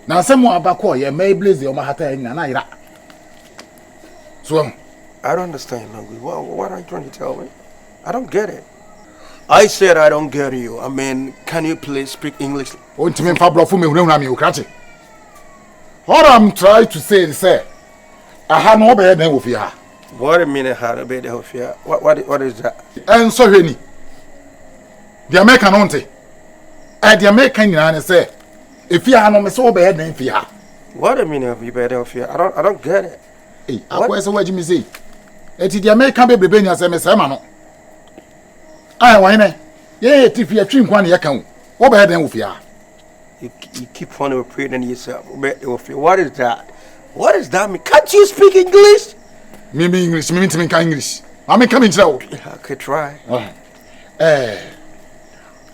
Now, someone about call you may blaze your mahata and I. So, I don't understand language. What are you trying to tell me? I don't get it. I said I don't get you. I mean, can you please speak English? What I'm trying to say is, I have no bed than with you. What a minute, how to be the here. What is that? And so, Henny, the American auntie, and the American and say, if you are no so bad than fear. What a minute of you better here. I don't get it. Hey, I was what you say. It's the American baby Benya Semano. I want yeah, if you are trim one account, what better than with you? You keep on repeating yourself. What is that? What does that mean? Can't you speak English? Me English, me to make English. I'm coming to. I could try.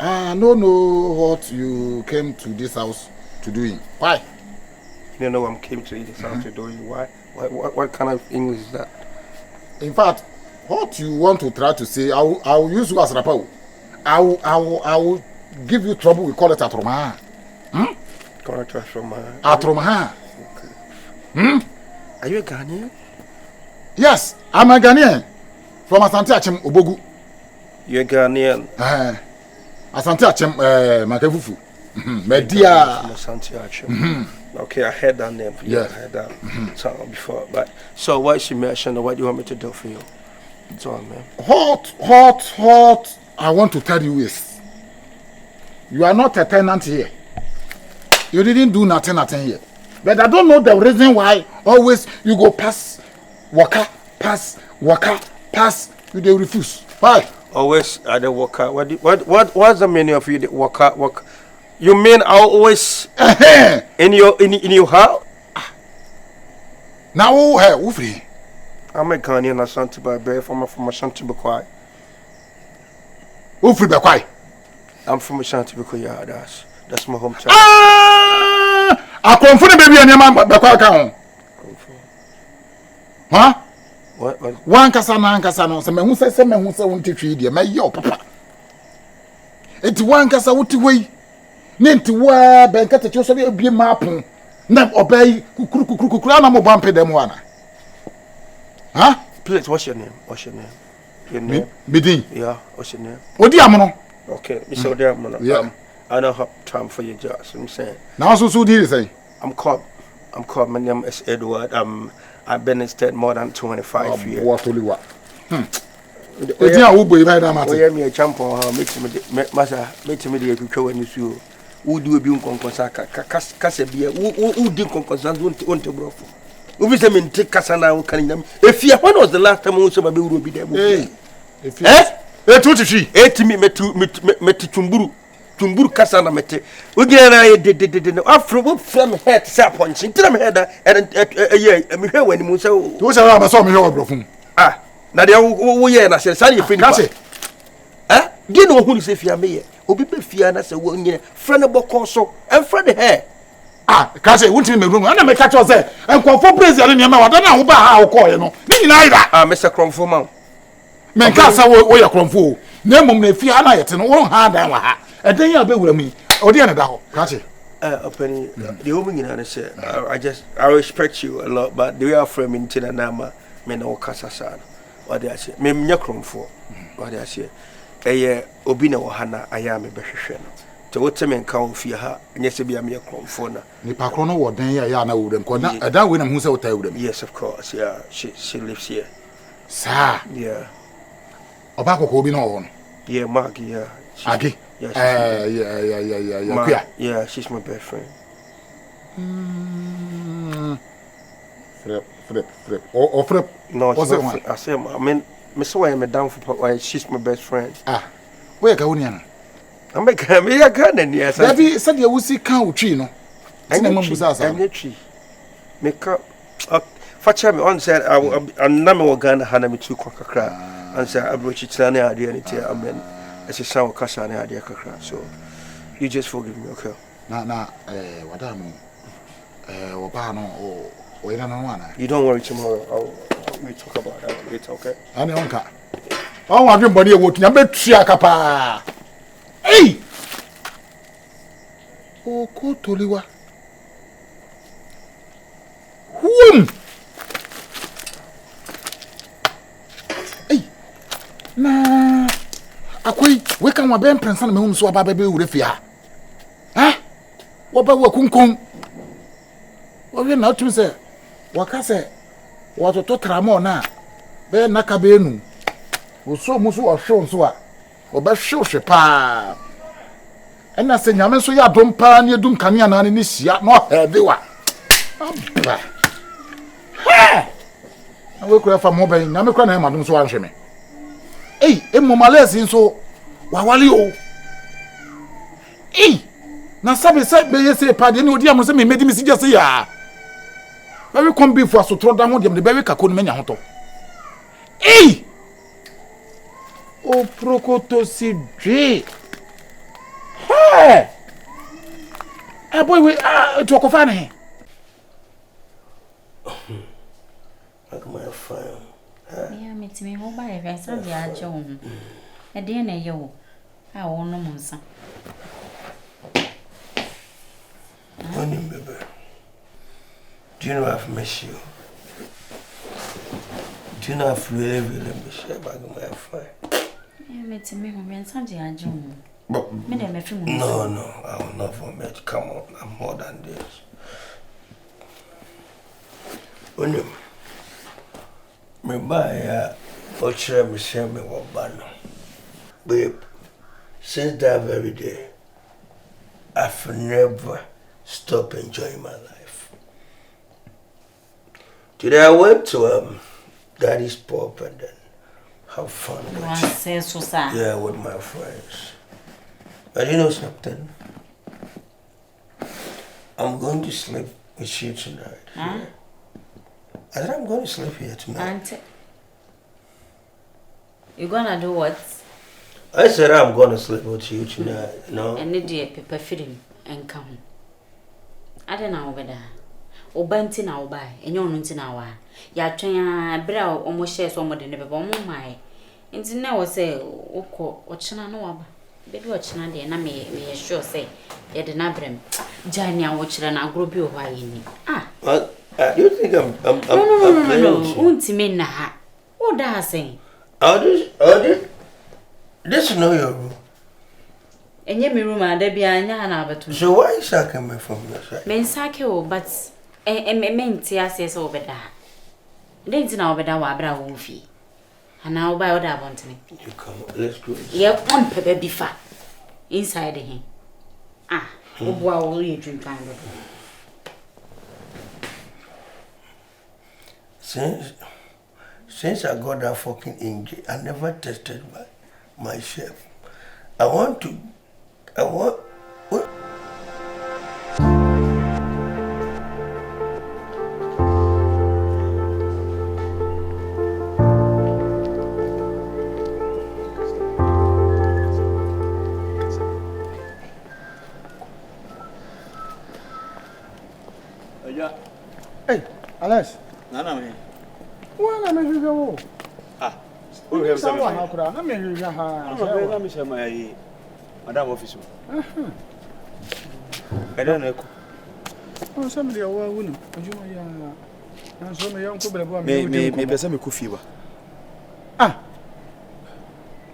I don't know what you came to this house to do. Why? You don't know what I came to this house to do. Why? What kind of English is that? In fact, what you want to try to say, I will use you as rapport. I will give you trouble. We call it atroma. Call it atroma. Atroma. Okay. Are you a Ghanaian? Yes, I'm a Ghanaian from Asante Achem Obogu. You're a Ghanaian. Asante Achem Makefufu. Media. Asante Achem. Okay, I heard that name. Yeah, I heard that song before. But so, what she mentioned, what do you want me to do for you? It's on, man. Hot. I want to tell you is, you are not a tenant here. You didn't do nothing here. But I don't know the reason why always you go pass, waka, pass. You they refuse. Why? Always at the waka. What's the meaning of you the waka? You mean I always in your house? Now who free? I'm a Ghanaian Asante by from Ashanti Bukwai. Who free Bukwai? I'm from Ashanti Bukwai. That's my hometown. I confirm baby and your man Bukwai town. Huh? What? One kasa no se me hu se wonti twi de me yo papa. Enti one kasa woti wei. Nenti wa benka te cho so be bie mapon. Na obey kukuru na mo bampe dem wana. Huh? Please, what's your name? Your name? Bidin. Yeah, what's your name? Odi amono. Okay, Mr. Odi amono. I don't have time for your job, so I'm saying. Now so did say. I'm called. My name is Edward. I've been in state more than 25 years. What only what? Who boy by that matter? We have me a champion. Make me the picture when you see. Who do be unconconsa? Casabia. Who did conconsa? Don't you, bro? Who is them in take Casana? Can them? If you when was the last time somebody will be there? If you 8 me Tumburu Casana mete. We get after from head sapons. Into them head and yeah, I'm here when you say, who's around? I saw me over from. Nadia, we are not saying, finish. Do you know who is if you are me? Obi Fiana say, 1 year, friend of Bocoso, and friend hair. Catch it, won't in the room. I never catch us there. And confirm president in your mouth. I don't know how call you know. Neither. Mr. Cromford. Men Casa, where you're Cromford. Name me Fiana yet and one hand and and then you'll be with me. Or the other, catch it. Penny, the woman in Anna said, I respect you a lot, but the way I frame in Tinanama, men or Casasan. What I say, me Cromford. What I say. Obina Ohana, I am a Beshan. To what men count for her, and yes, be a mere Cromfona. Nipacono or then Yana would and that when I'm who's out there with them. Yes, of course, yeah, she lives here. Sir, yeah. Oba ko bi na wo no. Yeah, Maggie, yeah. Agi. Yeah. Yeah, she's my best friend. Flip. Oh, flip. No, she's not. I said, I mean, Miss Why I'm down for why she's my best friend. Where go on? I'm a gun, yes. Maybe said you will see cow tree, no? I'm a tree. Make up. Fatcha me on said, I'm number gun, Hannah, me too cocker crab. And said, I brought you to an idea, and I mean, as a sound cassa and idea crab. So you just forgive me, okay? Nah, what I mean, Obano, or you don't worry tomorrow. We talk about that later, okay? I don't care. Oh, I've been body working. I bet Chiakapa. Hey! Oh, Kotoliwa. Whom? Hey! Nah. Akoi, we can wa ben prensa na mehum so aba bebe wure fia. Ha? Wo ba wa kunkum. Wo we na otum se. Wo ka se wo to tramo na be naka be enu. Wo so muso wo hwe nso a. Wo ba hwe pa. Ena se nyame so ya dom pa na edum kanea na ne sia no hede wa. Aba. Ha! We kura fa mo ben nyame kura na ma dum so anhwe me. Hey, emomales nso wawali o. Hey! Na sabe be yese pa de ni odi am so me medi mi si jese ya. Very come be for so tro da ho dem de very kako no menya hoto. Hey! O prokoto si dre. Hey! Ah boy we to ko fa ne. Like my friend. Yeah, meet me home by a vessel, the Ajon. A dear, yo. I won't know, Monsa. Baby. Do you know I've missed you? Do you know I've really missed you about my friend? Yeah, meet me home and Sunday, Ajon. No, No, I will not forget. Come on, I'm more than this. When you me buy ultra me share me what banner. Babe, since that very day, I've never stopped enjoying my life. Today I went to Daddy's pub and then have fun with my friends. But you know something? I'm going to sleep with you tonight. Huh? Yeah. I said I'm going to sleep here tonight. Auntie, you gonna do what? I said I'm going to sleep with you tonight, no? And need a paper film and come. I don't know over there. O banti na oba, enyo nti na wa. Ya twen bra omo share so mo de ne bebo mo mai. Nti na wo say ukọ ochina no waba. Baby ochina de na me sure say ye de na brem. Jani a wo kire na agro bi o hwa yini. Do you think I'm no. Unti me na ha. What da say? This is not your room. Enye me room ada bia anya na abeto. So why is that coming from your side? Men sake o but menti ase so obeda. Denti na obeda wa bra wo fi. Ana oba oda abontene. You come, let's go. Ye on pepe bifa inside him. Obwa wo ye drink kind of. Since I got that fucking injury, I never tested myself. What? Hey, Alex. Nana me. Wala me hwehwe wo. O hwehwe sa wa na kura na me hwehwe ha. Na me se mai madam office. Kada na ko. O sa me de wa wunu. Ajuma ya. Na so me yanko brebo me pese me kofi ba.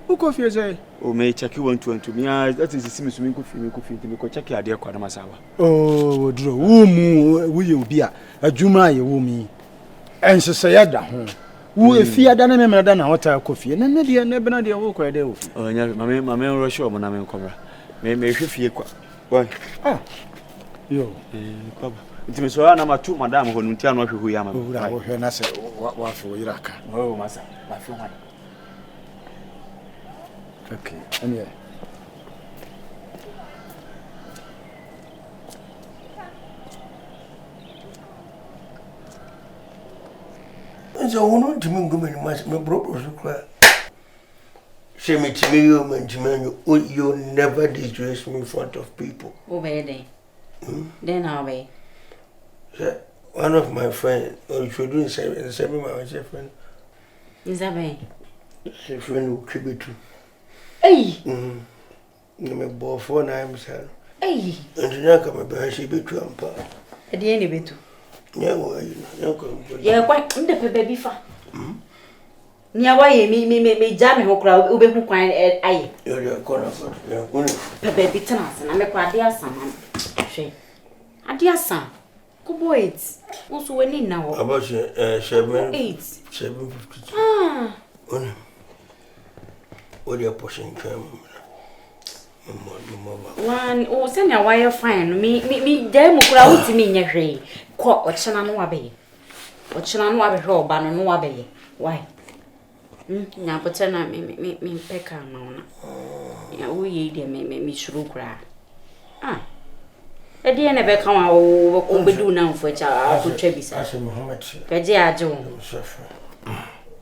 Who coffee say? O me check 120 me that is see me so me kofi me ko check ade kwa na masawa. Oh, dro wo mu wo ye obi a adwuma ye wo mi. Ensese ya da ho. Who if you done me than a water coffee, and then the never the walk where they will. Oh, my rush or my cover. May she why? Ah, yo, Papa. It is so number 2, Madame, who tell me who I am. Who I said, what for Iraq? Oh, Massa, my friend. Okay, and yeah. So who to me go my brother so cry. Say me to me you man to me you never disgrace me in front of people. Obey then I'll be. One of my friends, or should do seven my friend. Is that way? Say friend who keep it too. Hey! Me bought 4 times her. Hey! And then come by she be too ampa. At the end of it too. Yeah, well, you come. Yeah, quite the baby fa. Near why me jam ho crowd ube who quite aye. You're a corner for yeah, Baby tenants and I make what dear son. She. A dear son. Good boy it. Also when in now. about 750. Ah. What you're pushing came. One oh send your wire fine. Me dem crowd to me nyehwe. Ko ochana no abe. Ochana no abe ho ba no abe. Why? Nya potena me peka ma ona. Ya wo ye de me shuru kra. Ah. E de na be kan wa o bedu na mfo cha akotwa bisa. Ase Muhammad. Peje ajo. Safa.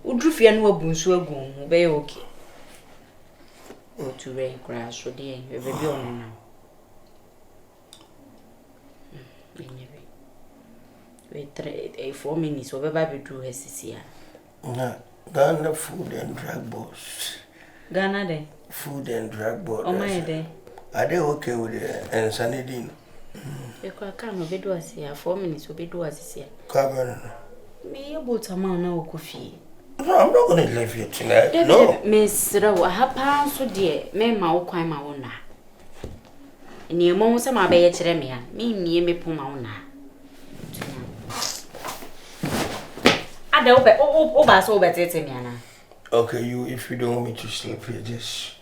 Udrufia no abunsu agun, be okay. To rain crash so dear, you baby on now. Wait 4 minutes over baby drew her sister. Nah, Ghana food and drug boss. Ghana day. Food and drug boss. Oh my day. Are they okay with it? And Sanidine? You can't be do us here 4 minutes will be do us here. Come on. Me about a man now coffee. No, I'm not going to leave you tonight. No. Miss Row, I have pounds so dear, may my old crime my own. And your mom say my bay tremia, me puma. I don't bet so better to me. Okay, if you don't want me to sleep here, just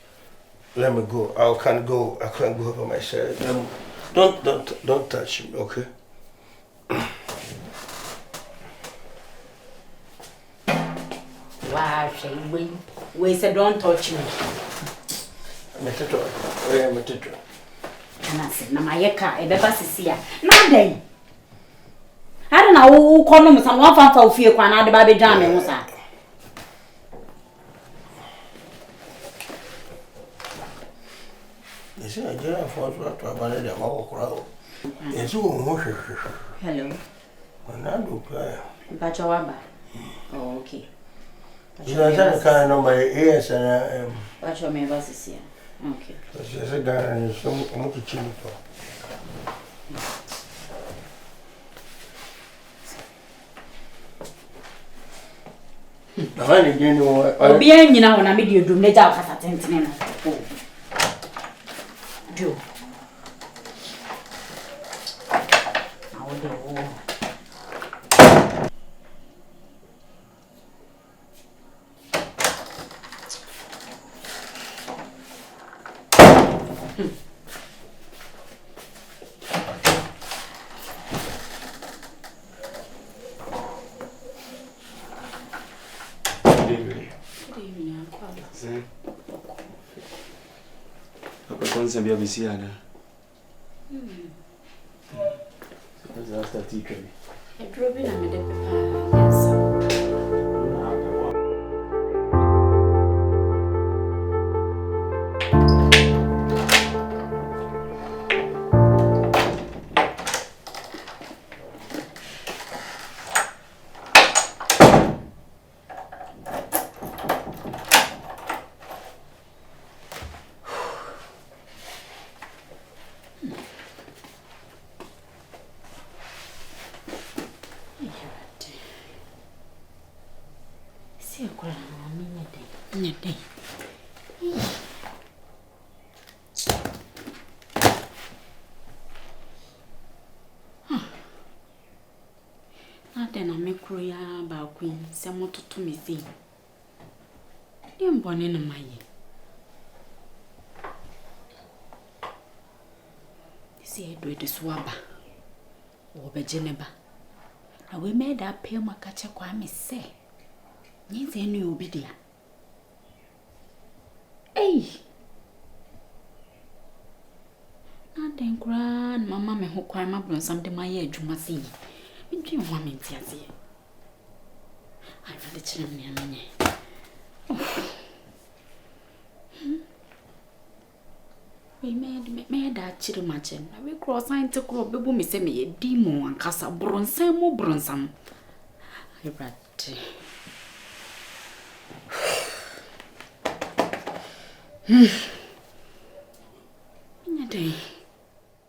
let me go. I can't go over myself. Don't touch me, okay? Wow, we said don't touch me. I'm And I said, Namayeka, a bebassia. Nothing. I don't know who call them some one for fear when I the baby jam and was that. You see, I didn't force to abandon the whole crowd. It's all motion. Hello. And I do play. Bachawaba. Oh, okay. You know, that kind of number ears and Bachaw me bassia. Okay. she's a guy and so much chili for. I didn't know. I'll be in now when I made you do later as a tentin. Do. I will do. Some baby see Anna. That's the teacher. I drove in and yes. asɛm toto me sei. Ne mbɔne no maye. Si edo de so aba. Wo beje ne ba. Na we me da pay maka che kwa me se. Nyi ze nu obi dia. Ei. Na den kra mama me ho kwa ma bronsam de maye adwuma sei. Me dwen ho me ntiase. Ai fa de kire me amenye. Me da chiri machen. Na we cross science ko bebu me se me ye dimo ankasa bronsam mo bronsam. Ai brate. Nya dai.